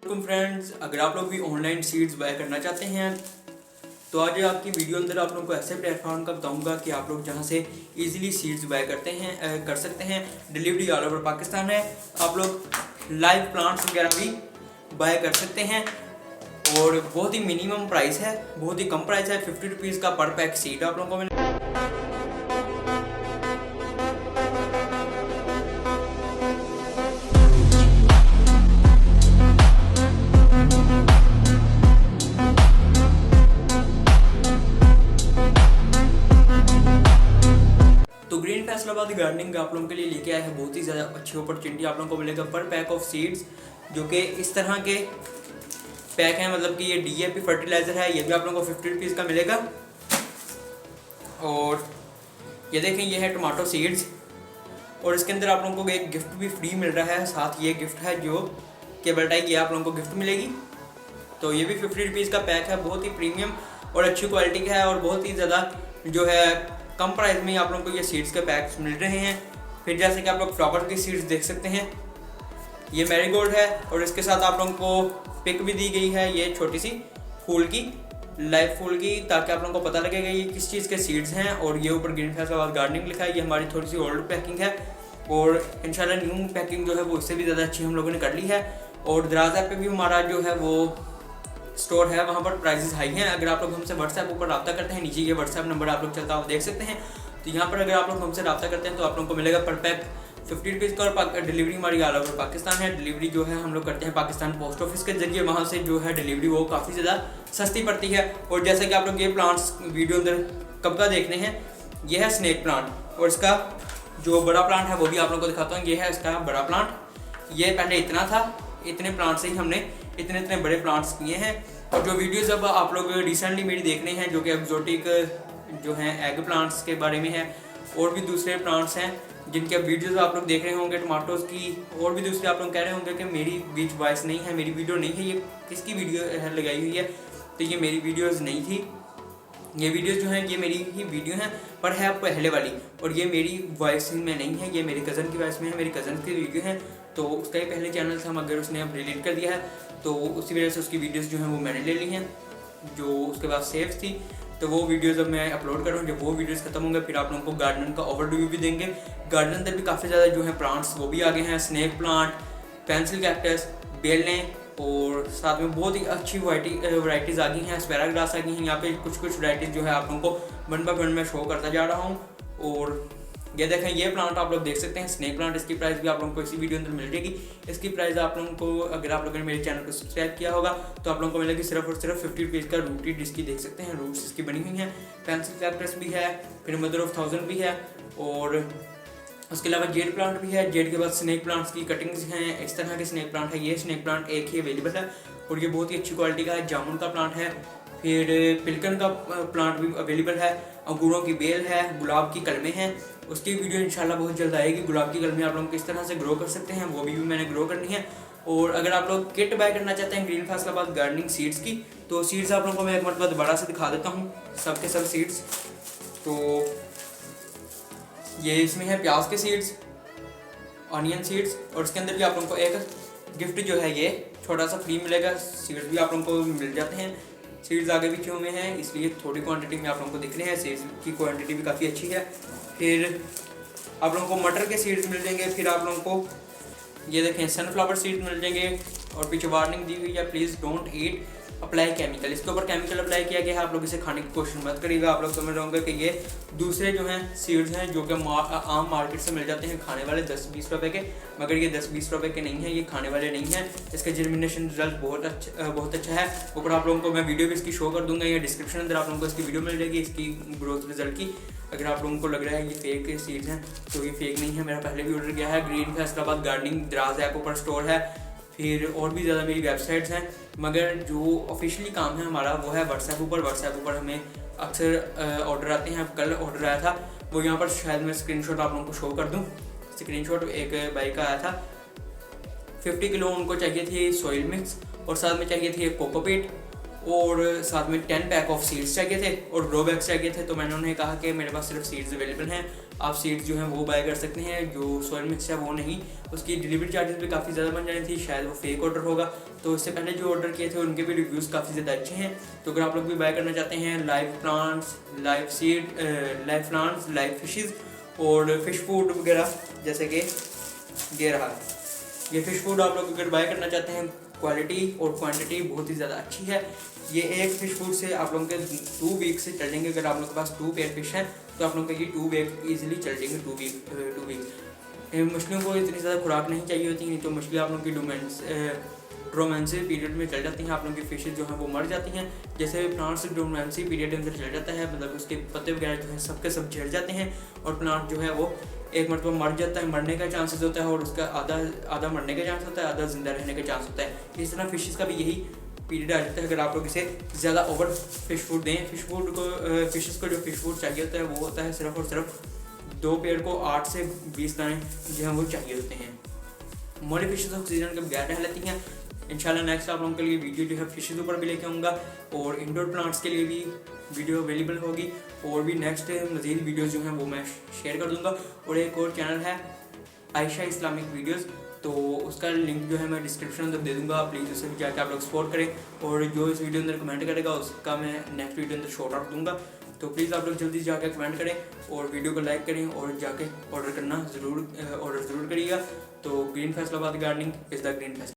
Friends, अगर आप लोग भी ऑनलाइन सीड्स बाय करना चाहते हैं तो आज आपकी वीडियो अंदर आप लोगों को ऐसे प्लेटफॉर्म का बताऊंगा कि आप लोग जहां से इजीली सीड्स बाय कर सकते हैं। डिलीवरी ऑल ओवर पाकिस्तान है। आप लोग लाइव प्लांट्स वगैरह भी बाय कर सकते हैं और बहुत ही मिनिमम प्राइस है, बहुत ही कम प्राइस है। 50 रुपीज़ का पर पैक सीड आप लोगों को मिलेगा। तो ग्रीन फैसलाबाद गार्डनिंग आप लोगों के लिए लेके आया है बहुत ही ज़्यादा अच्छी अपॉर्चुनिटी। आप लोगों को मिलेगा पर पैक ऑफ सीड्स, जो कि इस तरह के पैक हैं, मतलब कि ये डीएपी फर्टिलाइज़र है। ये भी आप लोगों को 50 रुपीज़ का मिलेगा। और ये देखें, ये है टमाटो सीड्स और इसके अंदर आप लोगों को एक गिफ्ट भी फ्री मिल रहा है। साथ ये गिफ्ट है जो केबल टाई, ये आप लोगों को गिफ्ट मिलेगी। तो ये भी 50 रुपीज़ का पैक है, बहुत ही प्रीमियम और अच्छी क्वालिटी का है और बहुत ही ज़्यादा जो है कम प्राइस में आप लोगों को ये सीड्स के पैक्स मिल रहे हैं। फिर जैसे कि आप लोग फ्लावर की सीड्स देख सकते हैं, ये मैरीगोल्ड है और इसके साथ आप लोगों को पिक भी दी गई है, ये छोटी सी फूल की, लाइव फूल की, ताकि आप लोगों को पता लगेगा ये किस चीज़ के सीड्स हैं। और ये ऊपर ग्रीन फैसलाबाद गार्डनिंग लिखा है। ये हमारी थोड़ी सी ओल्ड पैकिंग है और इंशाल्लाह न्यू पैकिंग जो है वो इससे भी ज़्यादा अच्छी हम लोगों ने कर ली है। और दराज ऐप पे भी हमारा जो है वो स्टोर है, वहाँ पर प्राइसेस हाई हैं। अगर आप लोग हमसे व्हाट्सएप ऊपर रब्ता करते हैं, नीचे ये व्हाट्सएप नंबर आप लोग चलता हुआ देख सकते हैं। तो यहाँ पर अगर आप लोग हमसे रब्ता करते हैं तो आप लोगों को मिलेगा पर पैक 50 रुपीज़ का। और डिलीवरी हमारी ऑल ओवर पाकिस्तान है। डिलीवरी जो है हम लोग करते हैं पाकिस्तान पोस्ट ऑफिस के जरिए, वहाँ से जो है डिलीवरी वो काफ़ी ज़्यादा सस्ती पड़ती है। और जैसे कि आप लोग ये प्लांट्स वीडियो अंदर कब का देखने हैं, ये है स्नेक प्लांट और इसका जो बड़ा प्लांट है वो भी आप लोगों को दिखाता हूँ। ये है इसका बड़ा प्लांट। ये पहले इतना था, इतने प्लांट से ही हमने इतने बड़े प्लांट्स किए हैं। और जो वीडियोस अब आप लोग रिसेंटली मेरी देख रहे हैं, जो कि एक्जोटिक जो हैं एग प्लांट्स के बारे में है, और भी दूसरे प्लांट्स हैं जिनके अब वीडियोस आप लोग देख रहे होंगे टमाटोज़ की, और भी दूसरे आप लोग कह रहे होंगे कि मेरी बीच वॉइस नहीं है, मेरी वीडियो नहीं है, ये किसकी वीडियो है लगाई हुई है। तो ये मेरी वीडियोज़ नहीं थी, ये वीडियोस जो हैं ये मेरी ही वीडियो हैं, पर है पहले वाली। और ये मेरी वॉइस में नहीं है, ये मेरे कज़न की वॉइस में है, मेरी कज़न की वीडियो है। तो उसका ही पहले चैनल था, मगर उसने अब डिलीट कर दिया है, तो उसी वजह से उसकी वीडियोस जो हैं वो मैंने ले ली हैं, जो उसके पास सेव थी। तो वो वीडियोस अब मैं अपलोड कर रहा हूँ। जब वो वीडियोस खत्म होंगे फिर आप लोगों को गार्डन का ओवरव्यू भी देंगे। गार्डन अंदर भी काफ़ी ज़्यादा जो है प्लांट्स वो भी आ गए हैं, स्नेक प्लांट, पेंसिल कैक्टस, बेलें, और साथ में बहुत ही अच्छी वैराइटीज़ आ गई हैं। एस्पैराग्रास आ गई हैं। यहाँ पे कुछ वैराइटीज़ जो है आप लोगों को वन बाय वन में शो करता जा रहा हूँ। और ये देखें, ये प्लांट आप लोग देख सकते हैं, स्नेक प्लांट। इसकी प्राइस भी आप लोगों को इसी वीडियो अंदर मिल जाएगी। इसकी प्राइस आप लोगों को, अगर आप लोगों ने मेरे चैनल को सब्सक्राइब किया होगा तो आप लोगों को मिलेगी सिर्फ और सिर्फ 50 रुपीज़ का। रूटेड इसकी देख सकते हैं, रूट्स इसकी बनी हुई हैं। पेंसिल कैक्टस भी है, फिर मदर ऑफ थाउजेंड भी है, और उसके अलावा जेड प्लांट भी है। जेड के बाद स्नेक प्लांट्स की कटिंग्स हैं, इस तरह के स्नेक प्लांट है। ये स्नेक प्लांट एक ही अवेलेबल है और ये बहुत ही अच्छी क्वालिटी का है। जामुन का प्लांट है, फिर पिलकन का प्लांट भी अवेलेबल है, अंगूरों की बेल है, गुलाब की कलमें हैं। उसकी वीडियो इंशाल्लाह बहुत जल्द आएगी। गुलाब की कलमें आप लोग किस तरह से ग्रो कर सकते हैं वो भी मैंने ग्रो करनी है। और अगर आप लोग किट बाय करना चाहते हैं ग्रीन फैसलाबाद गार्डनिंग सीड्स की, तो सीड्स आप लोगों को मैं एक मरतबा दोबारा से दिखा देता हूँ, सब के सब सीड्स। तो ये इसमें है प्याज के सीड्स, ऑनियन सीड्स, और इसके अंदर भी आप लोगों को एक गिफ्ट जो है ये छोटा सा फ्री मिलेगा। सीड्स भी आप लोगों को मिल जाते हैं। सीड्स आगे पीछे हुए हैं इसलिए थोड़ी क्वांटिटी में आप लोगों को दिख रहे हैं। सीड्स की क्वांटिटी भी काफ़ी अच्छी है। फिर आप लोगों को मटर के सीड्स मिल जाएंगे। फिर आप लोगों को ये देखें सनफ्लावर सीड्स मिल जाएंगे। और पीछे वार्निंग दी हुई है, please don't eat apply chemical. इसके ऊपर केमिकल अप्लाई किया गया है, आप लोग इसे खाने की कोशिश मत करिएगा। आप लोग समझ रहे होंगे कि ये दूसरे जो हैं सीड्स हैं जो कि आम मार्केट से मिल जाते हैं खाने वाले 10-20 रुपए के, मगर ये 10-20 रुपए के नहीं हैं, ये खाने वाले नहीं हैं। इसका जर्मिनेशन रिजल्ट बहुत अच्छा है। ऊपर आप लोगों को मैं वीडियो भी इसकी शो कर दूंगा, या डिस्क्रिप्शन अंदर आप लोगों को इसकी वीडियो मिल जाएगी इसकी ग्रोथ रिजल्ट की। अगर आप लोगों को लग रहा है ये फेक सीड्स हैं तो ये फेक नहीं है, मेरा पहले भी ऑर्डर गया है। ग्रीन फैसलाबाद गार्डनिंग दराज ऐप ऊपर स्टोर है। फिर और भी ज़्यादा मेरी वेबसाइट्स हैं, मगर जो ऑफिशियली काम है हमारा वो है व्हाट्सएप ऊपर। व्हाट्सएप ऊपर हमें अक्सर ऑर्डर आते हैं। कल ऑर्डर आया था, वो यहाँ पर शायद मैं स्क्रीनशॉट आप लोगों को शो कर दूँ। स्क्रीनशॉट एक बाइक का आया था, 50 किलो उनको चाहिए थी सॉइल मिक्स, और साथ में चाहिए थी एक कोकोपीट, और साथ में 10 पैक ऑफ सीड्स चाहिए थे और ग्रो बैग्स चाहिए थे। तो मैंने उन्हें कहा कि मेरे पास सिर्फ सीड्स अवेलेबल हैं, आप सीड्स जो हैं वो बाय कर सकते हैं। जो सॉइल मिक्स है वो नहीं, उसकी डिलीवरी चार्जेस भी काफ़ी ज़्यादा बन जानी थी, शायद वो फेक ऑर्डर होगा। तो इससे पहले जो ऑर्डर किए थे उनके भी रिव्यूज़ काफ़ी ज़्यादा अच्छे हैं। तो अगर आप लोग भी बाय करना चाहते हैं live plants, live seed, live plants, live fishes और फिश फूड वगैरह, जैसे कि ये रहा, ये फिश फूड आप लोग अगर बाय करना चाहते हैं, क्वालिटी और क्वांटिटी बहुत ही ज़्यादा अच्छी है। ये एक फिश फूड से आप लोगों के 2 वीक से चल जाएंगे। अगर आप लोगों के पास 2 पेयर फिश है तो आप लोगों के ये 2 वीक ईजिली चल जाएंगे। 2 वीक मछलियों को इतनी ज़्यादा खुराक नहीं चाहिए होती, नहीं तो मछली आप लोगों की डोमेंसी पीरियड में चल जाती हैं, आप लोगों की फिशेज जो हैं वो मर जाती हैं। जैसे प्लांट्स डोमेंसी पीरियड के अंदर चल जाता है, मतलब उसके पत्ते वगैरह जो है सबके सब झड़ जाते हैं और प्लांट जो है वो एक मरतबा मर जाता है, मरने का चांसेस होता है, और उसका आधा मरने का चांस होता है, आधा जिंदा रहने का चांस होता है। इस तरह फिशेज़ का भी यही पीरियड आ जाता है अगर आप लोग इसे ज़्यादा ओवर फिश फूड दें। फिशेज़ को जो फिश फूड चाहिए होता है वो होता है सिर्फ और सिर्फ 2 पेयर को 8 से 20 दाने जो हैं वो चाहिए होते हैं। मोली फिशेज़ ऑक्सीजन के बगैर रह लेती हैं। इंशाल्लाह नेक्स्ट आप लोगों के लिए वीडियो जो है फिशेज़ ऊपर भी लेके आऊँगा, और इंडोर प्लांट्स के लिए भी वीडियो अवेलेबल होगी, और भी नेक्स्ट मज़ीद वीडियोज़ जो हैं वो मैं शेयर कर दूँगा। और एक और चैनल है आयशा इस्लामिक वीडियोज़, तो उसका लिंक जो है मैं डिस्क्रिप्शन में दे दूँगा, प्लीज़ उसे भी जाकर आप लोग सपोर्ट करें। और जो इस वीडियो अंदर कमेंट करेगा उसका मैं नेक्स्ट वीडियो अंदर शॉर्ट आउट दूँगा। तो प्लीज़ आप लोग जल्दी जाकर कमेंट करें और वीडियो को लाइक करें और जाके ऑर्डर ज़रूर करिएगा। तो green Faisalabad gardening is the green फैसला।